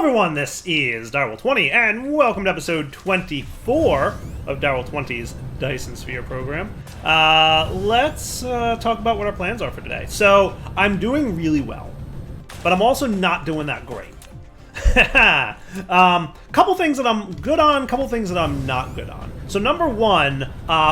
everyone, this is Direwolf20, and welcome to episode 24 of Direwolf20's Dyson Sphere program. Let's talk about what our plans are for today. So, I'm doing really well, but I'm also not doing that great. Couple things that I'm good on, couple things that I'm not good on. So number one,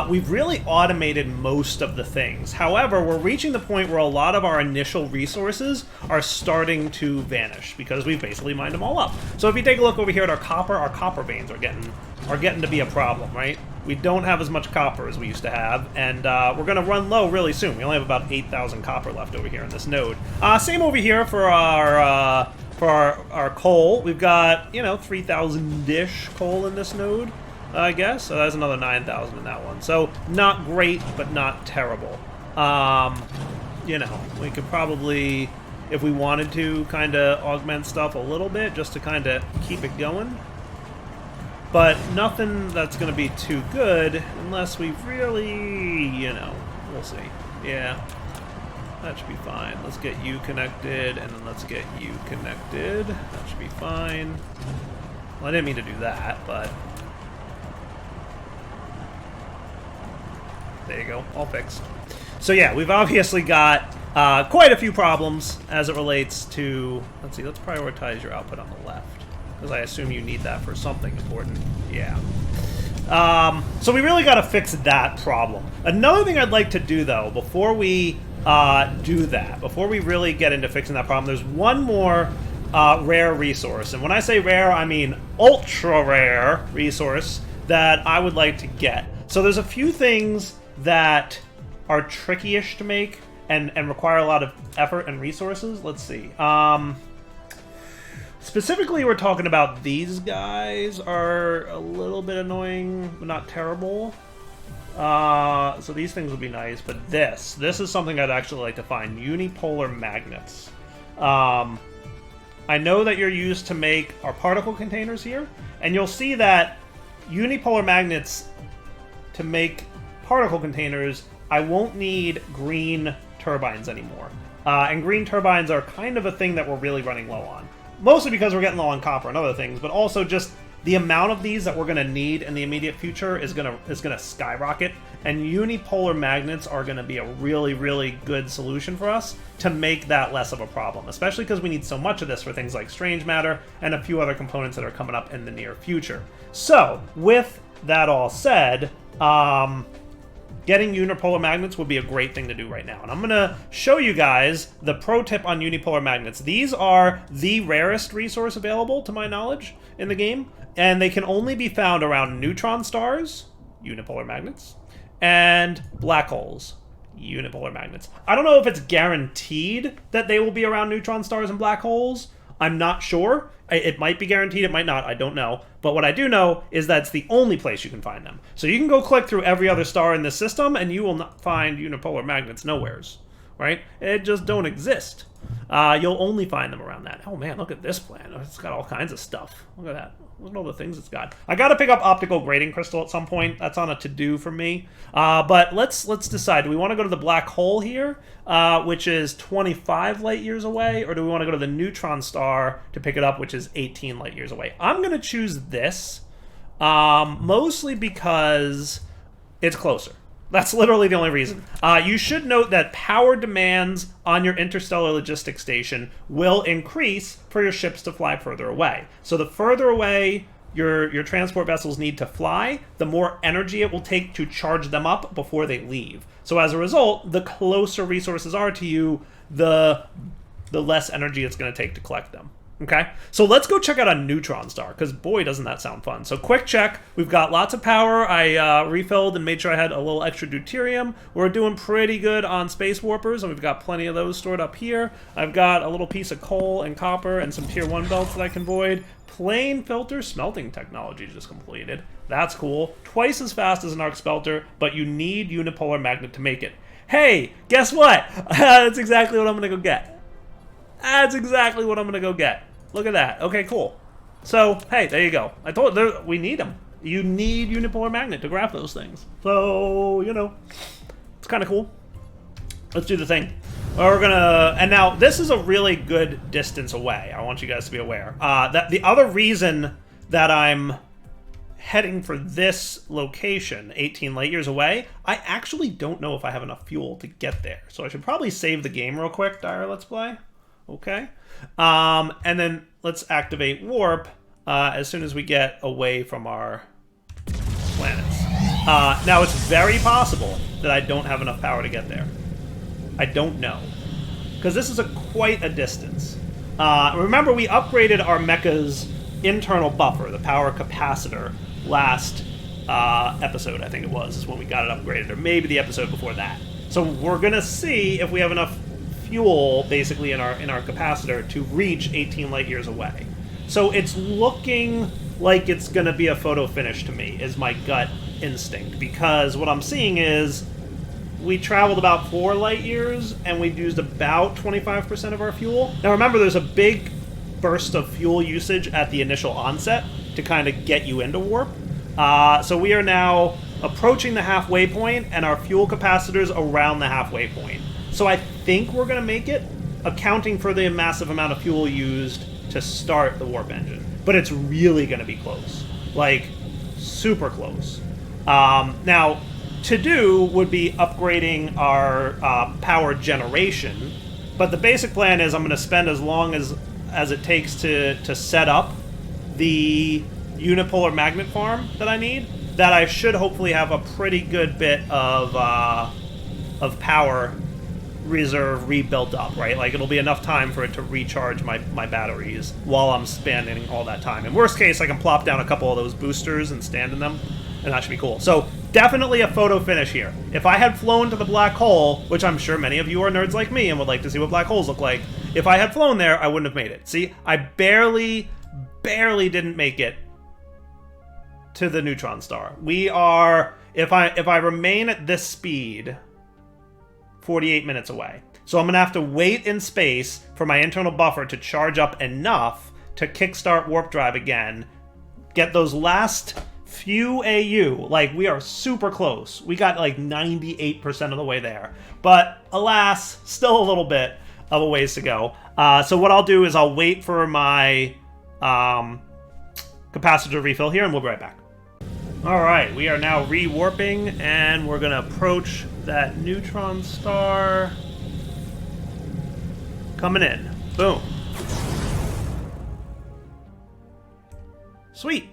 we've really automated most of the things. However, we're reaching the point where a lot of our initial resources are starting to vanish because we've basically mined them all up. So if you take a look over here at our copper veins are getting to be a problem, right? We don't have as much copper as we used to have, and we're going to run low really soon. We only have about 8,000 copper left over here in this node. Same over here for our coal. We've got, 3,000-ish coal in this node, I guess. So that's another 9,000 in that one. So not great, but not terrible. We could probably, if we wanted to, kind of augment stuff a little bit just to kind of keep it going. But nothing that's going to be too good unless we really, we'll see. Yeah. That should be fine. Let's get you connected, and then let's get you connected. That should be fine. Well, I didn't mean to do that, but... there you go. All fixed. So yeah, we've obviously got quite a few problems as it relates to... let's see, let's prioritize your output on the left, because I assume you need that for something important. Yeah. So we really got to fix that problem. Another thing I'd like to do, though, before we... before we really get into fixing that problem, there's one more rare resource, and when I say rare, I mean ultra rare resource that I would like to get. So there's a few things that are tricky-ish to make and require a lot of effort and resources. Let's see. Specifically, we're talking about these guys are a little bit annoying, but not terrible. So these things would be nice, but this is something I'd actually like to find. Unipolar magnets. I know that you're used to make our particle containers here, and you'll see that unipolar magnets, to make particle containers, I won't need green turbines anymore. And green turbines are kind of a thing that we're really running low on. Mostly because we're getting low on copper and other things, but also just the amount of these that we're going to need in the immediate future is going to skyrocket, and unipolar magnets are going to be a really, really good solution for us to make that less of a problem, especially because we need so much of this for things like strange matter and a few other components that are coming up in the near future. So, with that all said, getting unipolar magnets would be a great thing to do right now. And I'm going to show you guys the pro tip on unipolar magnets. These are the rarest resource available, to my knowledge, in the game. And they can only be found around neutron stars, unipolar magnets, and black holes, unipolar magnets. I don't know if it's guaranteed that they will be around neutron stars and black holes. I'm not sure. It might be guaranteed, it might not, I don't know. But what I do know is that it's the only place you can find them. So you can go click through every other star in this system, and you will not find unipolar magnets nowheres, right? It just don't exist. You'll only find them around that. Oh man, look at this plan. It's got all kinds of stuff. Look at that. Look at all the things it's got. I gotta pick up optical grading crystal at some point. That's on a to-do for me. But let's decide. Do we want to go to the black hole here, which is 25 light years away, or do we want to go to the neutron star to pick it up, which is 18 light years away? I'm gonna choose this, mostly because it's closer. That's literally the only reason. You should note that power demands on your interstellar logistics station will increase for your ships to fly further away. So the further away your transport vessels need to fly, the more energy it will take to charge them up before they leave. So as a result, the closer resources are to you, the less energy it's going to take to collect them. Okay, so let's go check out a neutron star, because boy, doesn't that sound fun. So quick check, we've got lots of power. I refilled and made sure I had a little extra deuterium. We're doing pretty good on space warpers, and we've got plenty of those stored up here. I've got a little piece of coal and copper and some tier 1 belts that I can void. Plane filter smelting technology just completed. That's cool. Twice as fast as an arc smelter, but you need unipolar magnet to make it. Hey, guess what? That's exactly what I'm going to go get. That's exactly what I'm going to go get. Look at that. Okay, cool. So, hey, there you go. I told you, we need them. You need unipolar magnet to graph those things. So, it's kind of cool. Let's do the thing. We're gonna, and now this is a really good distance away. I want you guys to be aware. That the other reason that I'm heading for this location, 18 light years away, I actually don't know if I have enough fuel to get there. So I should probably save the game real quick, Dire Let's Play. Okay. And then let's activate warp as soon as we get away from our planets. Now it's very possible that I don't have enough power to get there. I don't know, because this is quite a distance. Remember, we upgraded our mecha's internal buffer, the power capacitor, last episode, I think it was, is when we got it upgraded, or maybe the episode before that. So we're gonna see if we have enough fuel, basically, in our capacitor to reach 18 light years away. So it's looking like it's gonna be a photo finish to me, is my gut instinct, because what I'm seeing is we traveled about 4 light years, and we've used about 25% of our fuel. Now remember, there's a big burst of fuel usage at the initial onset to kind of get you into warp. So we are now approaching the halfway point, and our fuel capacitor's around the halfway point. So I think we're going to make it, accounting for the massive amount of fuel used to start the warp engine. But it's really going to be close. Like, super close. Now, to do would be upgrading our power generation, but the basic plan is I'm going to spend as long as it takes to set up the unipolar magnet farm that I need, that I should hopefully have a pretty good bit of power reserve rebuilt up, right? Like, it'll be enough time for it to recharge my batteries while I'm spending all that time. In worst case, I can plop down a couple of those boosters and stand in them, and that should be cool. So definitely a photo finish here. If I had flown to the black hole, which I'm sure many of you are nerds like me and would like to see what black holes look like, if I had flown there, I wouldn't have made it. See, I barely didn't make it to the neutron star. We are, if I remain at this speed, 48 minutes away. So I'm gonna have to wait in space for my internal buffer to charge up enough to kickstart warp drive again, get those last few AU. Like, we are super close. We got like 98% of the way there. But alas, still a little bit of a ways to go. So what I'll do is I'll wait for my capacitor refill here, and we'll be right back. Alright, we are now re-warping, and we're going to approach that neutron star. Coming in. Boom. Sweet.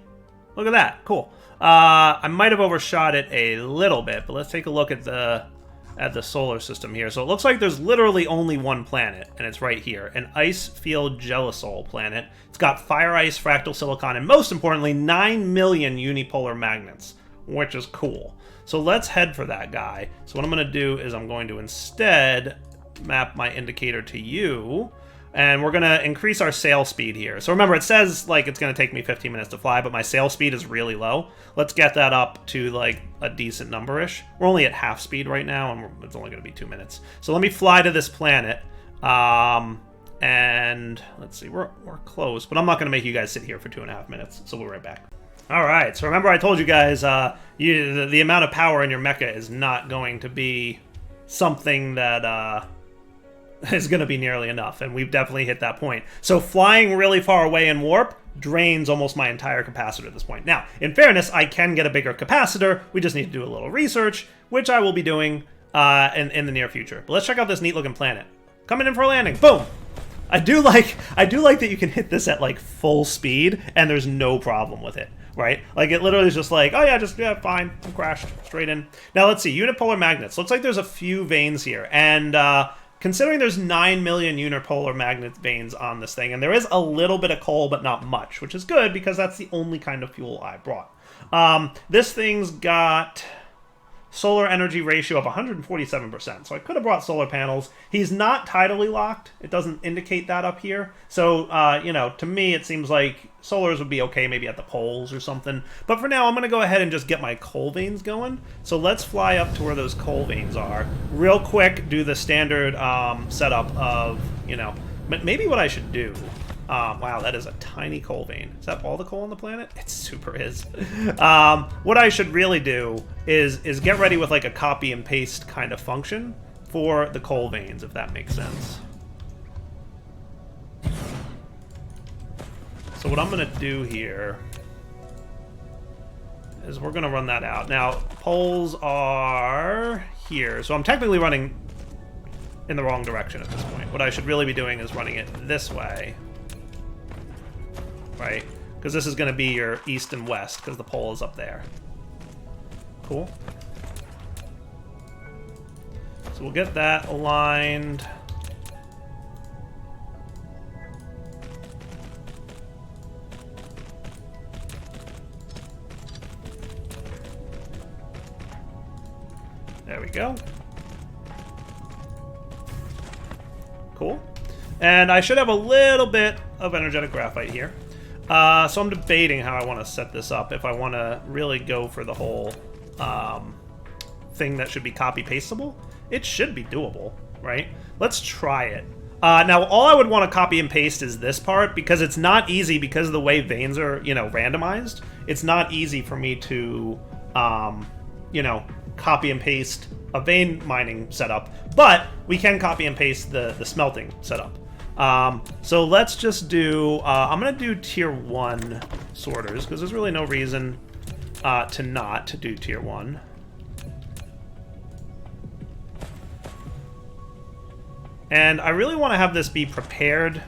Look at that. Cool. I might have overshot it a little bit, but let's take a look at the solar system here. So it looks like there's literally only one planet, and it's right here, an ice field gelisol planet. It's got fire ice, fractal silicon, and most importantly, 9 million unipolar magnets, which is cool. So let's head for that guy. So what I'm going to do is I'm going to instead map my indicator to you, and we're going to increase our sail speed here. So remember, it says like it's going to take me 15 minutes to fly, but my sail speed is really low. Let's get that up to like a decent number-ish. We're only at half speed right now, and it's only going to be 2 minutes. So let me fly to this planet. And let's see, we're close, but I'm not going to make you guys sit here for 2.5 minutes, so we'll be right back. All right, so remember I told you guys the amount of power in your mecha is not going to be something that is going to be nearly enough, and we've definitely hit that point. So flying really far away in warp drains almost my entire capacitor at this point. Now, in fairness, I can get a bigger capacitor. We just need to do a little research, which I will be doing in the near future. But let's check out this neat-looking planet. Coming in for a landing. Boom! I do like that you can hit this at like full speed and there's no problem with it, right? Like, it literally is just like, oh yeah, fine, I'm crashed straight in. Now let's see, unipolar magnets. Looks like there's a few veins here, and considering there's 9 million unipolar magnet veins on this thing, and there is a little bit of coal but not much, which is good because that's the only kind of fuel I brought. This thing's got solar energy ratio of 147%. So I could have brought solar panels. He's not tidally locked. It doesn't indicate that up here. So, you know, to me, it seems like solars would be okay maybe at the poles or something. But for now, I'm going to go ahead and just get my coal veins going. So let's fly up to where those coal veins are. Real quick, do the standard setup of, you know, maybe what I should do. Wow, that is a tiny coal vein. Is that all the coal on the planet? It super is. What I should really do is get ready with like a copy and paste kind of function for the coal veins, if that makes sense. So what I'm going to do here is we're going to run that out. Now, poles are here. So I'm technically running in the wrong direction at this point. What I should really be doing is running it this way. Right? Because this is going to be your east and west, because the pole is up there. Cool. So we'll get that aligned. There we go. Cool. And I should have a little bit of energetic graphite here. So I'm debating how I want to set this up. If I want to really go for the whole thing that should be copy-pastable. It should be doable, right? Let's try it. Now, all I would want to copy and paste is this part, because it's not easy, because of the way veins are, you know, randomized. It's not easy for me to, you know, copy and paste a vein mining setup, but we can copy and paste the smelting setup. So let's just do, I'm going to do tier 1 sorters, because there's really no reason to not do tier 1. And I really want to have this be prepared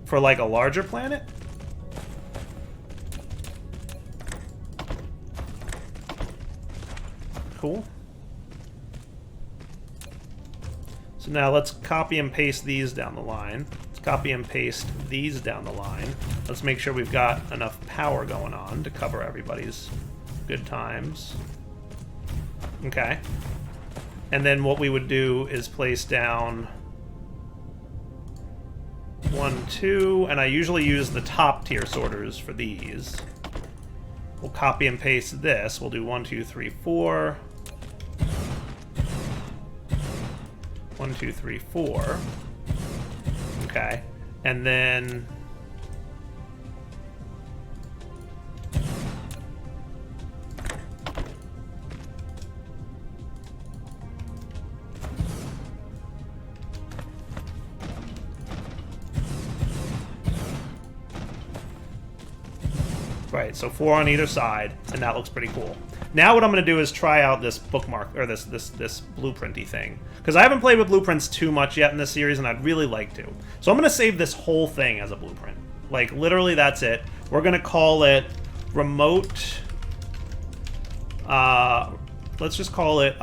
for like a larger planet. Cool. So now let's copy and paste these down the line. Let's copy and paste these down the line. Let's make sure we've got enough power going on to cover everybody's good times. Okay. And then what we would do is place down 1, 2, and I usually use the top tier sorters for these. We'll copy and paste this. We'll do 1, 2, 3, 4. 1, 2, 3, 4. Okay. And then right, so 4 on either side, and that looks pretty cool. Now what I'm going to do is try out this bookmark, or this blueprinty thing. Because I haven't played with blueprints too much yet in this series, and I'd really like to. So I'm going to save this whole thing as a blueprint. Like, literally, that's it. We're going to call it remote... let's just call it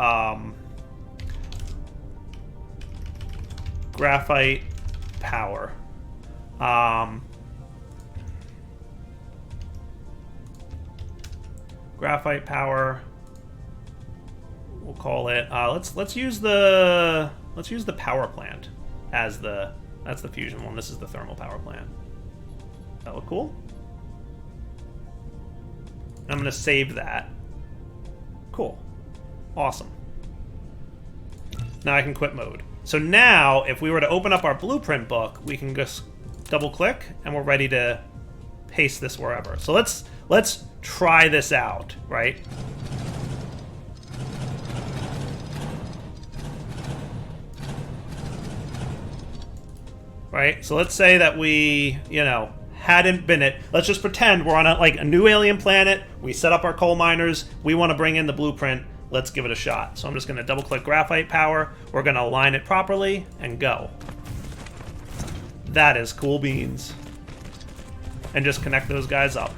graphite power. Graphite power. We'll call it. Let's use the power plant as that's the fusion one. This is the thermal power plant. That look cool? I'm gonna save that. Cool. Awesome. Now I can quit mode. So now, if we were to open up our blueprint book, we can just double click, and we're ready to paste this wherever. So let's try this out, right? Right? So let's say that we, you know, hadn't been it. Let's just pretend we're on a new alien planet. We set up our coal miners. We want to bring in the blueprint. Let's give it a shot. So I'm just going to double click graphite power. We're going to align it properly and go. That is cool beans. And just connect those guys up.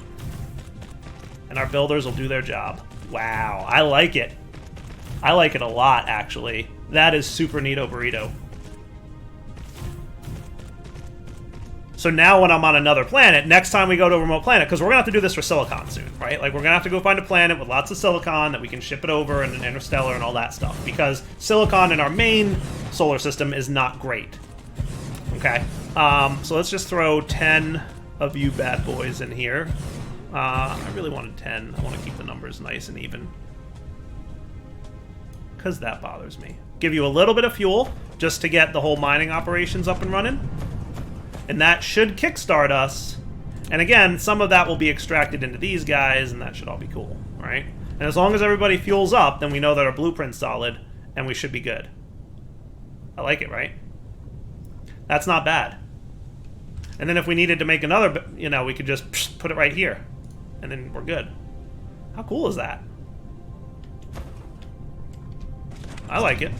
And our builders will do their job. Wow, I like it. I like it a lot, actually. That is super neato burrito. So now when I'm on another planet, next time we go to a remote planet, because we're going to have to do this for silicon soon, right? Like, we're going to have to go find a planet with lots of silicon that we can ship it over and an interstellar and all that stuff. Because silicon in our main solar system is not great. Okay? So let's just throw 10 of you bad boys in here. I really wanted 10. I want to keep the numbers nice and even. Because that bothers me. Give you a little bit of fuel just to get the whole mining operations up and running. And that should kickstart us. And again, some of that will be extracted into these guys, and that should all be cool, right? And as long as everybody fuels up, then we know that our blueprint's solid, and we should be good. I like it, right? That's not bad. And then if we needed to make another, you know, we could just put it right here. And then we're good. How cool is that? I like it.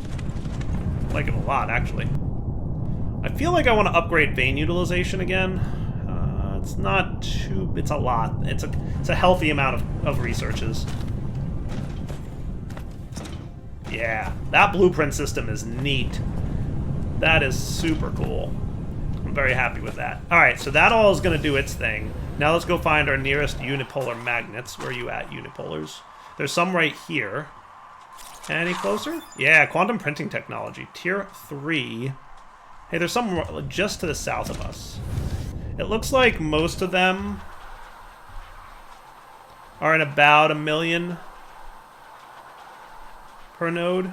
I like it a lot, actually. I feel like I want to upgrade vein utilization again. It's not too... It's a lot. It's a healthy amount of researches. Yeah, that blueprint system is neat. That is super cool. I'm very happy with that. Alright, so that all is going to do its thing. Now let's go find our nearest unipolar magnets. Where are you at, unipolars? There's some right here. Any closer? Yeah, quantum printing technology. Tier 3. Hey, there's some just to the south of us. It looks like most of them are in about 1 million per node.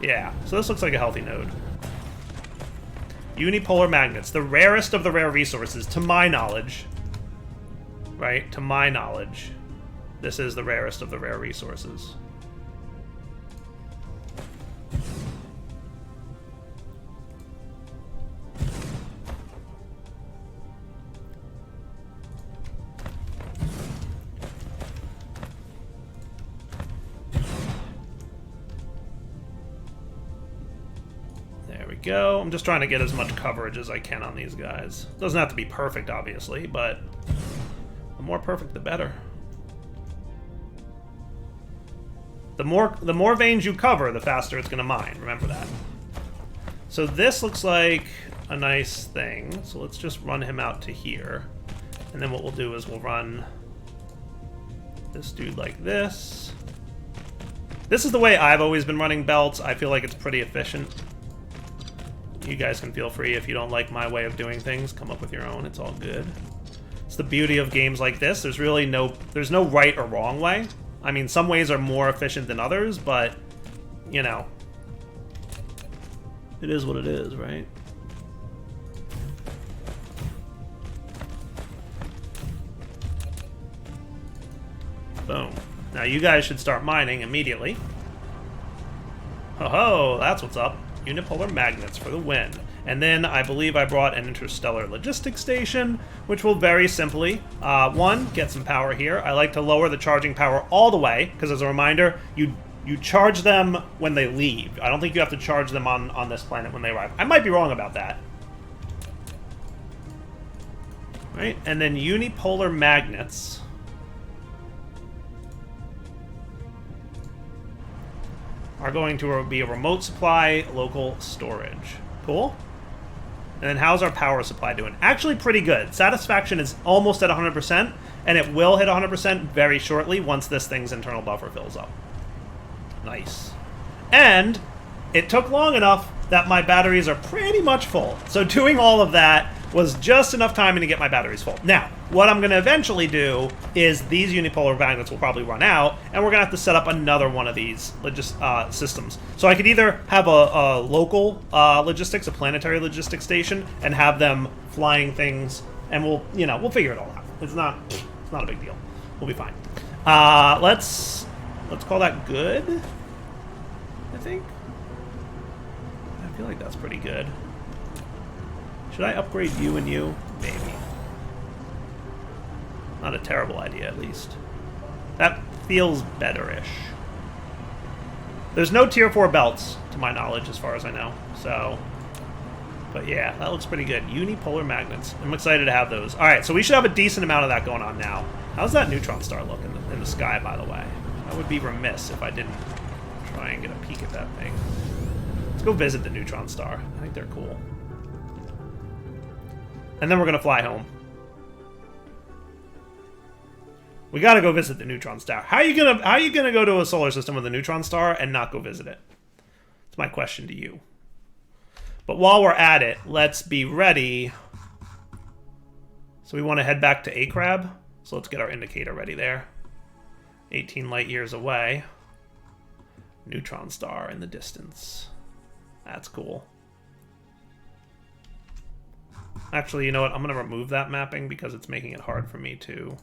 Yeah, so this looks like a healthy node. Unipolar magnets, the rarest of the rare resources, to my knowledge. Right? To my knowledge. This is the rarest of the rare resources. Go. I'm just trying to get as much coverage as I can on these guys. Doesn't have to be perfect, obviously, but the more perfect, the better. The more veins you cover, the faster it's going to mine. Remember that. So this looks like a nice thing. So let's just run him out to here. And then what we'll do is we'll run this dude like this. This is the way I've always been running belts. I feel like it's pretty efficient. You guys can feel free, if you don't like my way of doing things, come up with your own. It's all good. It's the beauty of games like this. There's really no right or wrong way. I mean, some ways are more efficient than others, but, you know, it is what it is, right? Boom. Now you guys should start mining immediately. Ho-ho, that's what's up. Unipolar magnets for the win. And then I believe I brought an interstellar logistics station, which will very simply, one, get some power here. I like to lower the charging power all the way, because as a reminder, you charge them when they leave. I don't think you have to charge them on this planet when they arrive. I might be wrong about that. Right? And then unipolar magnets are going to be a remote supply, local storage. Cool. And then how's our power supply doing? Actually pretty good. Satisfaction is almost at 100%, and it will hit 100% very shortly once this thing's internal buffer fills up. Nice. And it took long enough that my batteries are pretty much full. So doing all of that was just enough timing to get my batteries full. Now, what I'm going to eventually do is these unipolar magnets will probably run out, and we're going to have to set up another one of these systems. So I could either have a local logistics, a planetary logistics station, and have them flying things, and we'll figure it all out. It's not a big deal. We'll be fine. Let's call that good, I think. I feel like that's pretty good. Should I upgrade you and you? Maybe. Not a terrible idea, at least. That feels better-ish. There's no tier 4 belts, to my knowledge, as far as I know. So, but yeah, that looks pretty good. Unipolar magnets. I'm excited to have those. All right, so we should have a decent amount of that going on now. How's that neutron star look in the sky, by the way? I would be remiss if I didn't try and get a peek at that thing. Let's go visit the neutron star. I think they're cool. And then we're going to fly home. We got to go visit the neutron star. How are you gonna go to a solar system with a neutron star and not go visit it? That's my question to you. But while we're at it, let's be ready. So we want to head back to A-Crab. So let's get our indicator ready there. 18 light years away. Neutron star in the distance. That's cool. Actually, you know what? I'm going to remove that mapping because it's making it hard for me to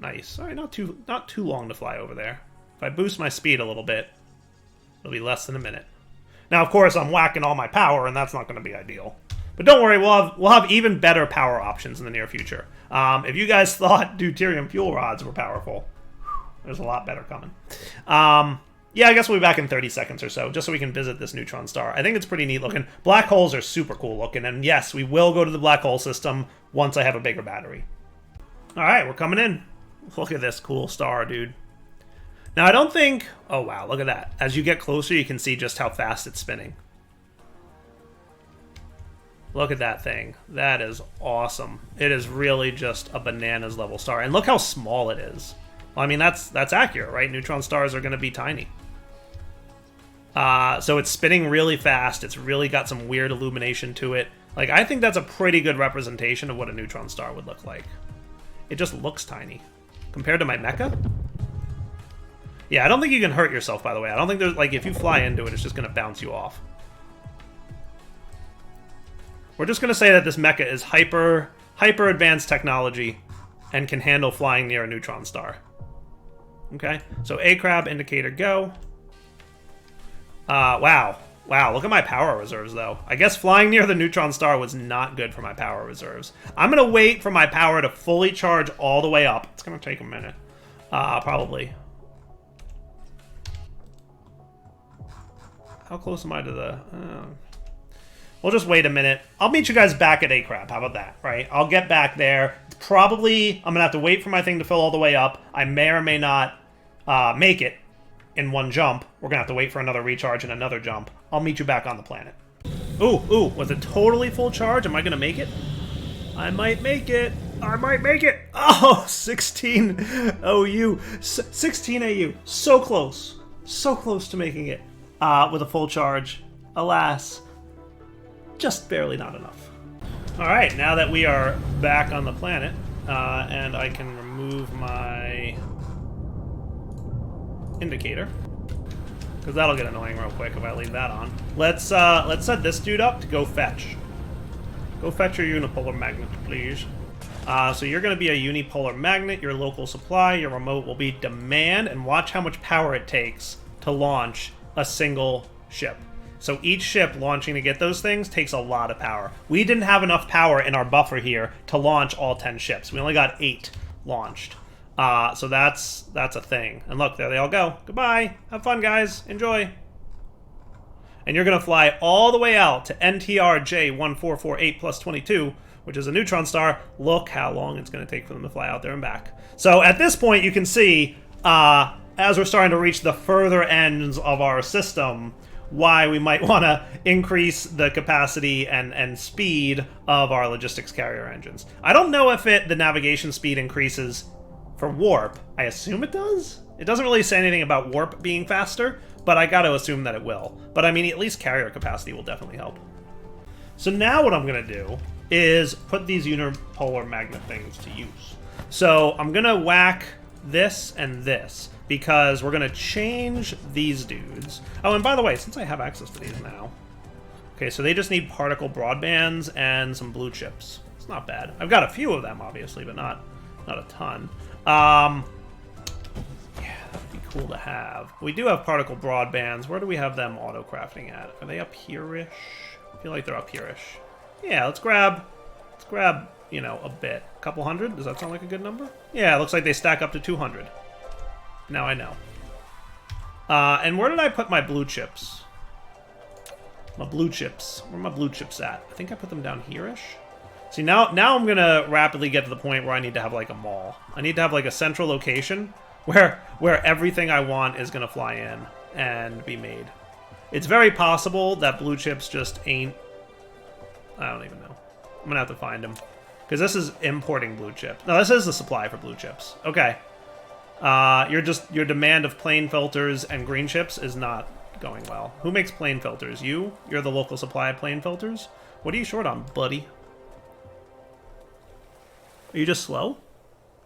Nice. All right, not too long to fly over there. If I boost my speed a little bit, it'll be less than a minute. Now, of course, I'm whacking all my power, and that's not going to be ideal. But don't worry, we'll have even better power options in the near future. If you guys thought deuterium fuel rods were powerful, there's a lot better coming. Yeah, I guess we'll be back in 30 seconds or so, just so we can visit this neutron star. I think it's pretty neat looking. Black holes are super cool looking, and yes, we will go to the black hole system once I have a bigger battery. All right, we're coming in. Look at this cool star, dude. Now, I don't think... Oh, wow, look at that. As you get closer, you can see just how fast it's spinning. Look at that thing. That is awesome. It is really just a bananas level star. And look how small it is. Well, I mean, that's accurate, right? Neutron stars are going to be tiny. So it's spinning really fast. It's really got some weird illumination to it. Like, I think that's a pretty good representation of what a neutron star would look like. It just looks tiny. Compared to my mecha? Yeah, I don't think you can hurt yourself, by the way. I don't think there's, like, if you fly into it, it's just going to bounce you off. We're just going to say that this mecha is hyper advanced technology and can handle flying near a neutron star. Okay, so A-crab indicator go. Wow, look at my power reserves, though. I guess flying near the neutron star was not good for my power reserves. I'm going to wait for my power to fully charge all the way up. It's going to take a minute, probably. How close am I to the... We'll just wait a minute. I'll meet you guys back at A-crab. How about that, right? I'll get back there. Probably, I'm going to have to wait for my thing to fill all the way up. I may or may not make it in one jump. We're going to have to wait for another recharge and another jump. I'll meet you back on the planet. Ooh, with a totally full charge, am I going to make it? I might make it. I might make it. Oh, 16 OU. 16 AU. So close. So close to making it with a full charge. Alas, just barely not enough. All right, now that we are back on the planet, and I can remove my indicator, because that'll get annoying real quick if I leave that on. Let's set this dude up to go fetch. Go fetch your unipolar magnet, please. So you're going to be a unipolar magnet. Your local supply, your remote will be demand, and watch how much power it takes to launch a single ship. So each ship launching to get those things takes a lot of power. We didn't have enough power in our buffer here to launch all 10 ships. We only got 8 launched. So that's a thing. And look, there they all go. Goodbye. Have fun, guys. Enjoy. And you're going to fly all the way out to NTR J1448 plus 22, which is a neutron star. Look how long it's going to take for them to fly out there and back. So at this point, you can see, as we're starting to reach the further ends of our system, why we might want to increase the capacity and speed of our logistics carrier engines. I don't know if the navigation speed increases for warp. I assume it does. It doesn't really say anything about warp being faster, but I got to assume that it will. But I mean, at least carrier capacity will definitely help. So now what I'm going to do is put these unipolar magnet things to use. So I'm going to whack this and this, because we're going to change these dudes. Oh, and by the way, since I have access to these now... Okay, so they just need particle broadbands and some blue chips. It's not bad. I've got a few of them, obviously, but not a ton. Yeah, that'd be cool to have. We do have particle broadbands. Where do we have them auto-crafting at? Are they up here-ish? I feel like they're up here-ish. Yeah, let's grab, you know, a bit. A couple hundred? Does that sound like a good number? Yeah, it looks like they stack up to 200. Now I know. And where did I put my blue chips? My blue chips. Where are my blue chips at? I think I put them down here-ish. See, now I'm going to rapidly get to the point where I need to have, like, a mall. I need to have, like, a central location where everything I want is going to fly in and be made. It's very possible that blue chips just ain't... I don't even know. I'm going to have to find them. Because this is importing blue chips. No, this is the supply for blue chips. Okay. Your demand of plane filters and green chips is not going well. Who makes plane filters? You? You're the local supply of plane filters? What are you short on, buddy? Are you just slow?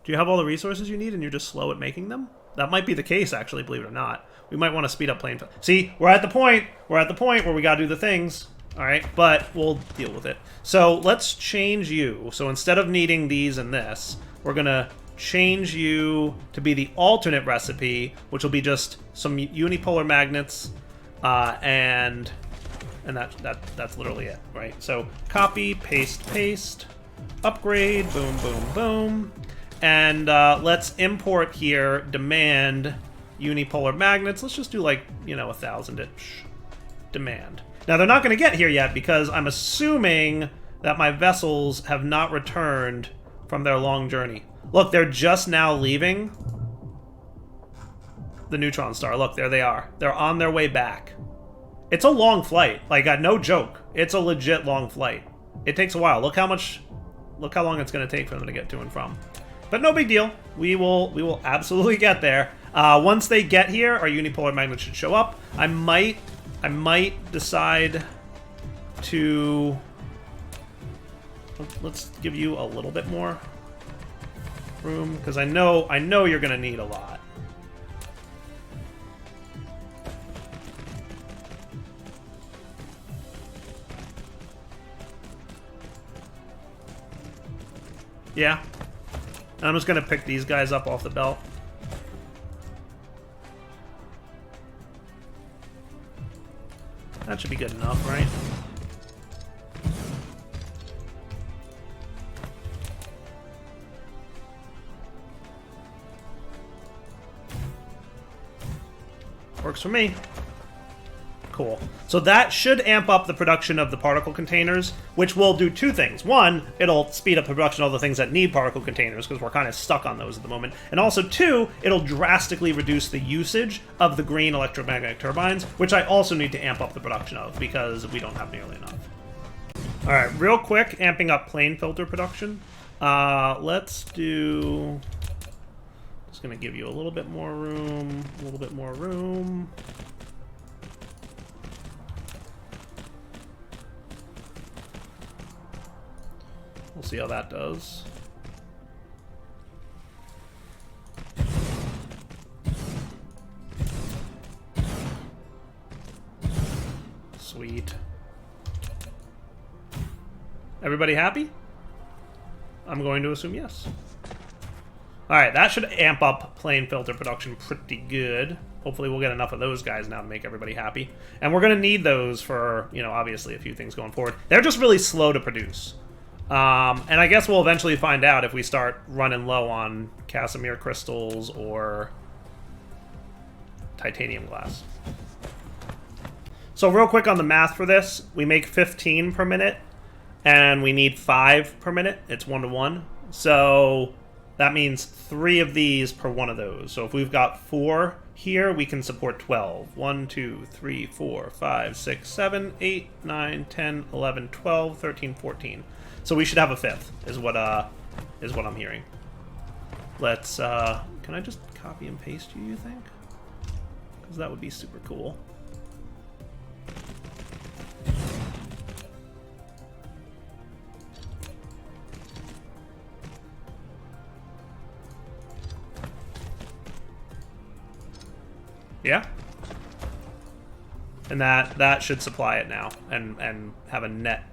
Do you have all the resources you need and you're just slow at making them? That might be the case, actually, believe it or not. We might want to speed up plane filters. See, we're at the point where we gotta do the things. Alright, but we'll deal with it. So let's change you. So instead of needing these and this, we're gonna change you to be the alternate recipe, which will be just some unipolar magnets, and that's literally it, right? So copy, paste, paste, upgrade, boom, boom, boom, and let's import here demand unipolar magnets. Let's just do like 1,000-ish demand. Now they're not going to get here yet because I'm assuming that my vessels have not returned from their long journey. Look, they're just now leaving the Neutron star. Look, there they are. They're on their way back. It's a long flight. Like, no joke. It's a legit long flight. It takes a while. Look how long it's going to take for them to get to and from. But no big deal. We will absolutely get there. Once they get here, our unipolar magnets should show up. I might decide to... Let's give you a little bit more room, because I know you're going to need a lot. Yeah. I'm just going to pick these guys up off the belt. That should be good enough, right? Works for me. Cool. So that should amp up the production of the particle containers, which will do two things. One, it'll speed up the production of all the things that need particle containers, because we're kind of stuck on those at the moment. And also, two, it'll drastically reduce the usage of the green electromagnetic turbines, which I also need to amp up the production of, because we don't have nearly enough. Alright, real quick, amping up plane filter production. Let's do... Just going to give you a little bit more room, a little bit more room. We'll see how that does. Sweet. Everybody happy? I'm going to assume yes. Alright, that should amp up plane filter production pretty good. Hopefully we'll get enough of those guys now to make everybody happy. And we're going to need those for, obviously a few things going forward. They're just really slow to produce. And I guess we'll eventually find out if we start running low on Casimir crystals or titanium glass. So real quick on the math for this, we make 15 per minute, and we need 5 per minute. It's 1 to 1. So that means 3 of these per one of those. So if we've got 4 here, we can support 12. 1, 2, 3, 4, 5, 6, 7, 8, 9, 10, 11, 12, 13, 14. So we should have a 5th, is what I'm hearing. Let's, can I just copy and paste you think? Because that would be super cool. Yeah? And that should supply it now, and have a net...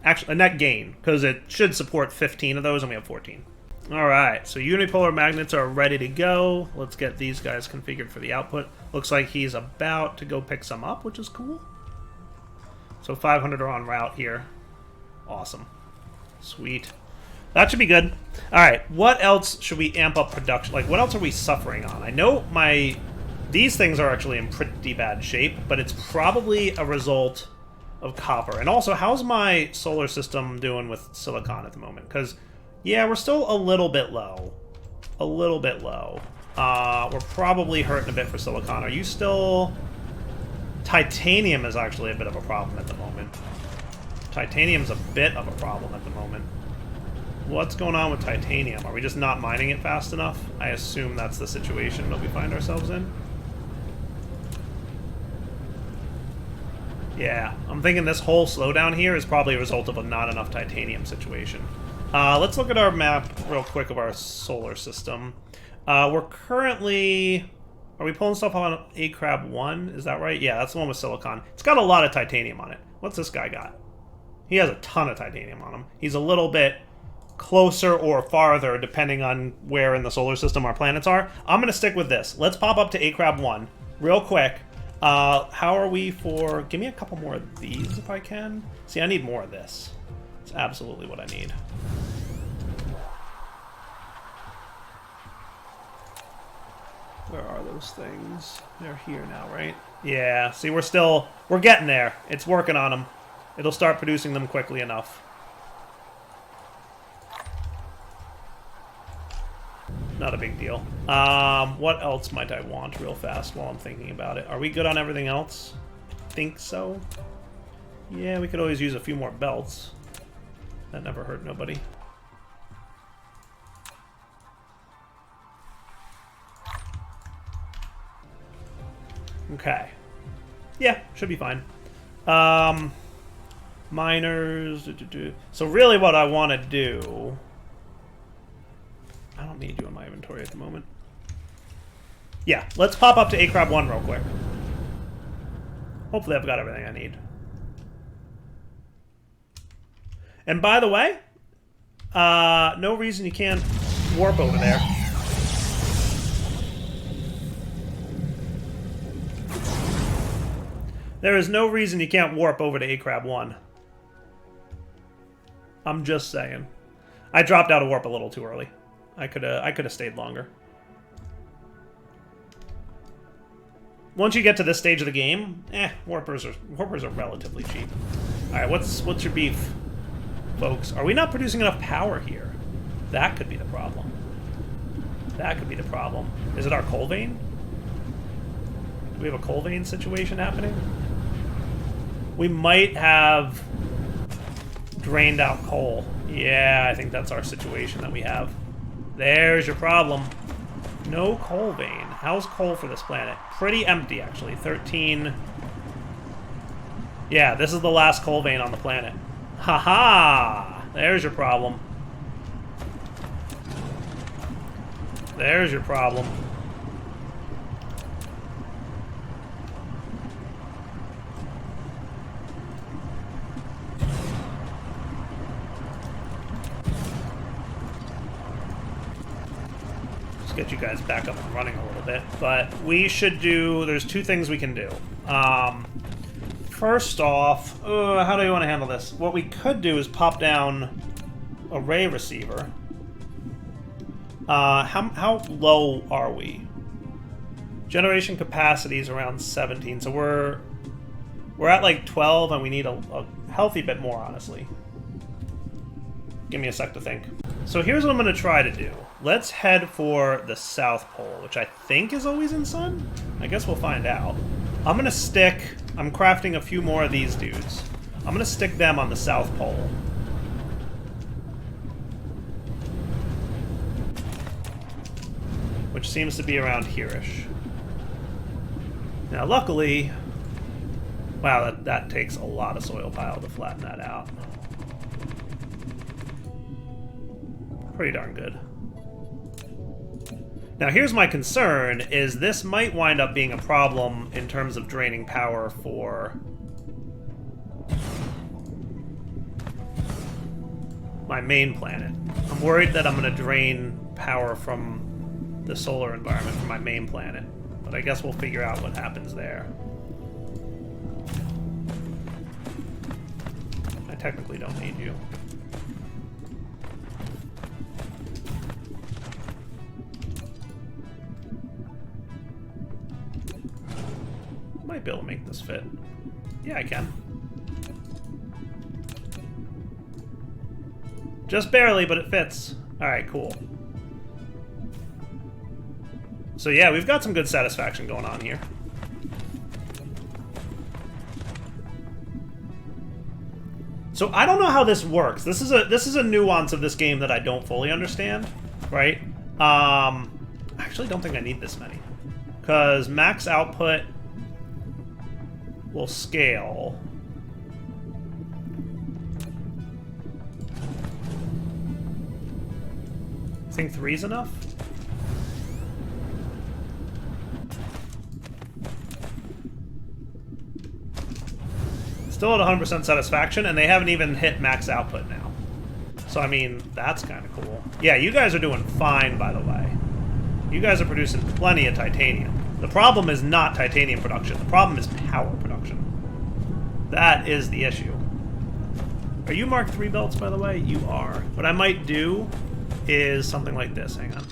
Actually, a net gain, because it should support 15 of those, and we have 14. Alright, so unipolar magnets are ready to go. Let's get these guys configured for the output. Looks like he's about to go pick some up, which is cool. So 500 are en route here. Awesome. Sweet. That should be good. Alright, what else should we amp up production? Like, what else are we suffering on? I know these things are actually in pretty bad shape, but it's probably a result of copper. And also, how's my solar system doing with silicon at the moment? Because, yeah, we're still a little bit low. A little bit low. We're probably hurting a bit for silicon. Are you still... Titanium is actually a bit of a problem at the moment. Titanium's a bit of a problem at the moment. What's going on with titanium? Are we just not mining it fast enough? I assume that's the situation that we find ourselves in. Yeah, I'm thinking this whole slowdown here is probably a result of a not enough titanium situation. Let's look at our map real quick of our solar system. We're currently... Are we pulling stuff on A-Crab 1? Is that right? Yeah, that's the one with silicon. It's got a lot of titanium on it. What's this guy got? He has a ton of titanium on him. He's a little bit closer or farther, depending on where in the solar system our planets are. I'm going to stick with this. Let's pop up to Acrab 1 real quick. How are we for... Give me a couple more of these if I can. See, I need more of this. It's absolutely what I need. Where are those things? They're here now, right? Yeah, see, we're getting there. It's working on them. It'll start producing them quickly enough. Not a big deal. What else might I want real fast while I'm thinking about it? Are we good on everything else? Think so. Yeah, we could always use a few more belts. That never hurt nobody. Okay. Yeah, should be fine. Miners. So really what I want to do... I don't need you in my inventory at the moment. Yeah, let's pop up to Acrab 1 real quick. Hopefully I've got everything I need. And by the way, no reason you can't warp over there. There is no reason you can't warp over to Acrab 1. I'm just saying. I dropped out of warp a little too early. I could have stayed longer. Once you get to this stage of the game, warpers are relatively cheap. All right, what's your beef, folks? Are we not producing enough power here? That could be the problem. That could be the problem. Is it our coal vein? Do we have a coal vein situation happening? We might have drained out coal. Yeah, I think that's our situation that we have. There's your problem. No coal vein. How's coal for this planet? Pretty empty, actually. 13. Yeah, this is the last coal vein on the planet. Haha! There's your problem. There's your problem. Get you guys back up and running a little bit, but we should do... There's two things we can do. First off, how do you want to handle this? What we could do is pop down array receiver. How low are we? Generation capacity is around 17, so we're at like 12, and we need a healthy bit more, honestly. Give me a sec to think. So here's what I'm going to try to do. Let's head for the South Pole, which I think is always in sun? I guess we'll find out. I'm going to stick... I'm crafting a few more of these dudes. I'm going to stick them on the South Pole. Which seems to be around here-ish. Now, luckily... Wow, that takes a lot of soil pile to flatten that out. Pretty darn good. Now here's my concern, is this might wind up being a problem in terms of draining power for my main planet. I'm worried that I'm going to drain power from the solar environment for my main planet, but I guess we'll figure out what happens there. I technically don't need you. Might be able to make this fit. Yeah, I can. Just barely, but it fits. Alright, cool. So yeah, we've got some good satisfaction going on here. So I don't know how this works. This is a nuance of this game that I don't fully understand, right? I actually don't think I need this many. Because max output will scale. I think 3's enough. Still at 100% satisfaction, and they haven't even hit max output now. So, I mean, that's kind of cool. Yeah, you guys are doing fine, by the way. You guys are producing plenty of titanium. The problem is not titanium production. The problem is power production. That is the issue. Are you Mark III belts, by the way? You are. What I might do is something like this. Hang on.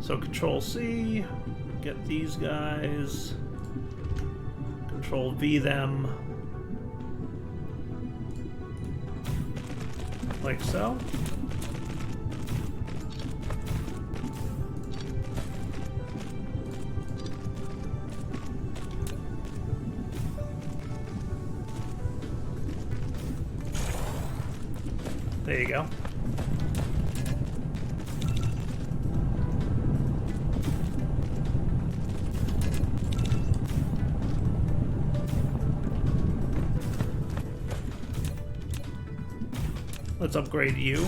So Control C, get these guys, Control V them, like so. There you go. Let's upgrade you.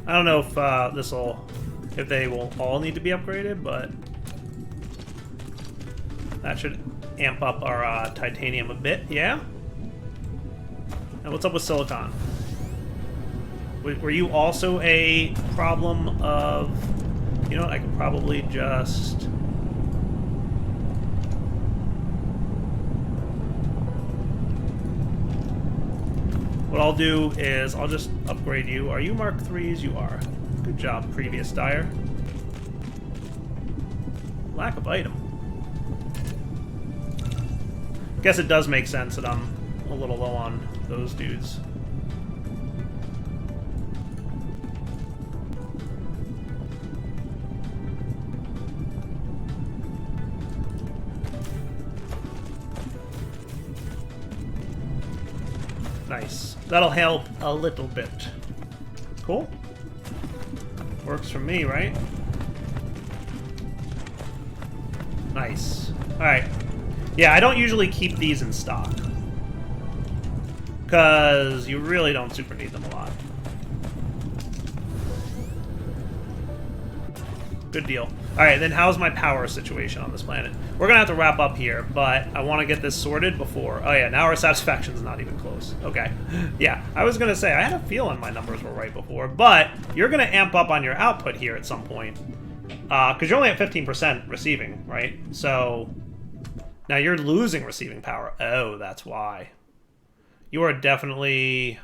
I don't know if if they will all need to be upgraded, but that should amp up our titanium a bit. Yeah. And what's up with silicon? Were you also a problem of? You know what? I could probably just. What I'll do is I'll just upgrade you. Are you Mark IIIs? You are. Good job, previous dyer. Lack of item. Guess it does make sense that I'm a little low on those dudes. Nice. That'll help a little bit. Cool. Works for me, right? Nice. Alright. Yeah, I don't usually keep these in stock. Because you really don't super need them a lot. Good deal. Alright, then how's my power situation on this planet? We're going to have to wrap up here, but I want to get this sorted before... Oh yeah, now our satisfaction's not even close. Okay. Yeah, I was going to say, I had a feeling my numbers were right before, but you're going to amp up on your output here at some point. Because you're only at 15% receiving, right? So, now you're losing receiving power. Oh, that's why. You are definitely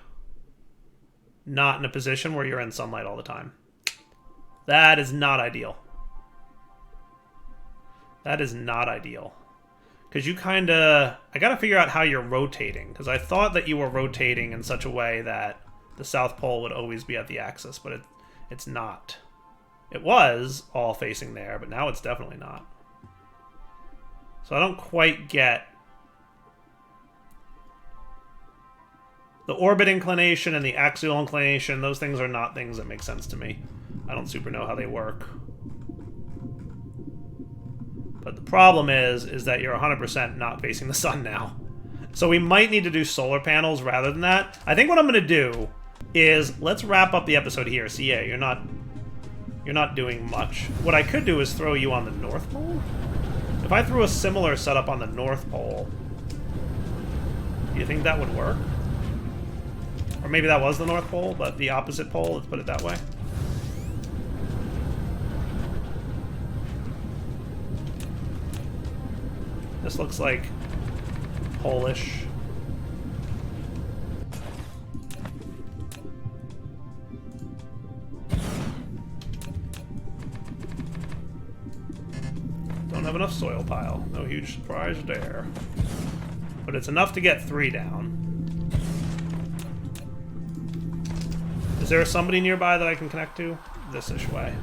not in a position where you're in sunlight all the time. That is not ideal. That is not ideal. Because you kind of... I got to figure out how you're rotating. Because I thought that you were rotating in such a way that the South Pole would always be at the axis. But it's not. It was all facing there, but now it's definitely not. So I don't quite get... The orbit inclination and the axial inclination, those things are not things that make sense to me. I don't super know how they work. But the problem is that you're 100% not facing the sun now. So we might need to do solar panels rather than that. I think what I'm going to do is let's wrap up the episode here. So yeah, you're not doing much. What I could do is throw you on the North Pole. If I threw a similar setup on the North Pole, do you think that would work? Or maybe that was the North Pole, but the opposite pole, let's put it that way. This looks like Polish. Don't have enough soil pile. No huge surprise there. But it's enough to get 3 down. Is there somebody nearby that I can connect to? This-ish way.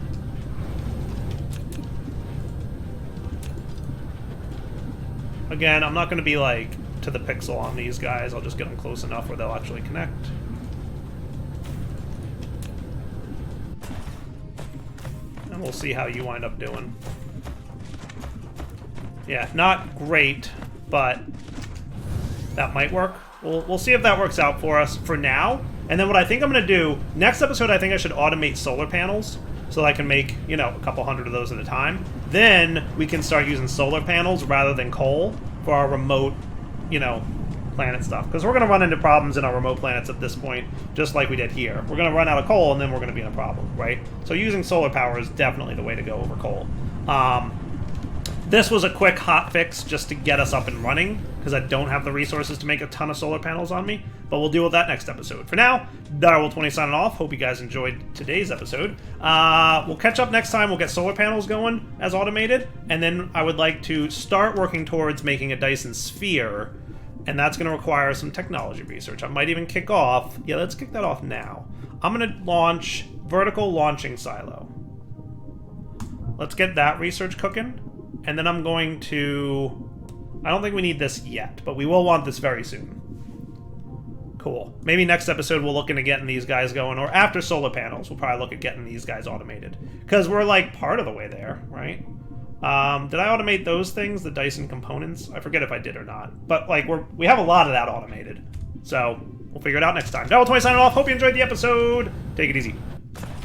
Again, I'm not going to be, like, to the pixel on these guys. I'll just get them close enough where they'll actually connect. and we'll see how you wind up doing. Yeah, not great, but that might work. We'll see if that works out for us for now. And then what I think I'm going to do, next episode I think I should automate solar panels so that I can make, you know, a couple hundred of those at a time. Then we can start using solar panels rather than coal for our remote, you know, planet stuff. Because we're going to run into problems in our remote planets at this point, just like we did here. We're going to run out of coal and then we're going to be in a problem, right? So using solar power is definitely the way to go over coal. This was a quick hot fix just to get us up and running, because I don't have the resources to make a ton of solar panels on me, but we'll deal with that next episode. For now, Direwolf20 signing off. Hope you guys enjoyed today's episode. We'll catch up next time. We'll get solar panels going as automated, and then I would like to start working towards making a Dyson sphere, and that's going to require some technology research. I might even kick off... Yeah, let's kick that off now. I'm going to launch vertical launching silo. Let's get that research cooking. And then I'm going to... I don't think we need this yet, but we will want this very soon. Cool. Maybe next episode we'll look into getting these guys going, or after solar panels, we'll probably look at getting these guys automated. Because we're, like, part of the way there, right? Did I automate those things, the Dyson components? I forget if I did or not. But, like, we have a lot of that automated. So, we'll figure it out next time. Direwolf20 signing off. Hope you enjoyed the episode. Take it easy.